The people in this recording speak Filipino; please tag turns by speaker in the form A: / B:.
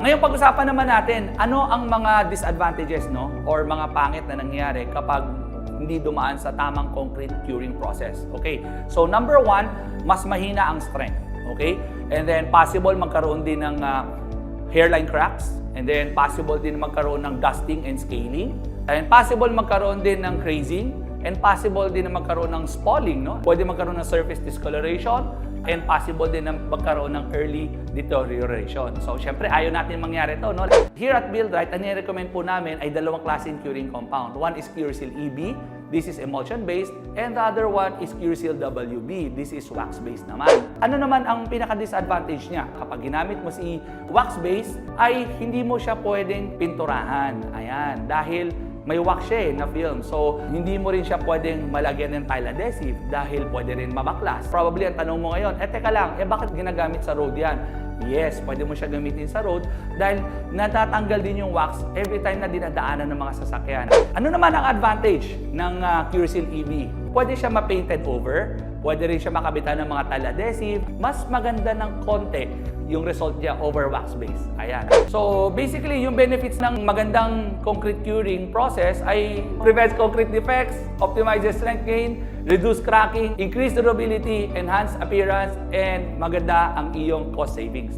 A: Ngayon pag-usapan naman natin, ano ang mga disadvantages, no? Or mga pangit na nangyayari kapag hindi dumaan sa tamang concrete curing process. Okay? So number one, mas mahina ang strength. Okay? And then possible magkaroon din ng hairline cracks. And then possible din magkaroon ng dusting and scaling. And possible magkaroon din ng crazing. And possible din na magkaroon ng spalling, no? Pwede magkaroon ng surface discoloration. And possible din na magkaroon ng early deterioration. So, syempre, ayaw natin mangyari ito, no? Here at Buildrite, ang nire-recommend po namin ay dalawang klaseng curing compound. One is Curesil EB. This is emulsion-based. And the other one is Curesil WB. This is wax-based naman. Ano naman ang pinaka-disadvantage niya? Kapag ginamit mo si wax-based, ay hindi mo siya pwedeng pinturahan. Ayan. Dahil may wax siya na film. So, hindi mo rin siya pwedeng malagyan ng tile adhesive dahil pwede rin mabaklas. Probably ang tanong mo ngayon, teka lang, bakit ginagamit sa road yan? Yes, pwede mo siya gamitin sa road dahil natatanggal din yung wax every time na dinadaanan ng mga sasakyan. Ano naman ang advantage ng Curesil EB? Pwede siya ma-painted over, pwede rin siya makabitan ng mga tile adhesive. Mas maganda ng konti yung result niya over wax base. Ayan. So, basically, yung benefits ng magandang concrete curing process ay prevents concrete defects, optimizes strength gain, reduce cracking, increase durability, enhance appearance, and maganda ang iyong cost savings.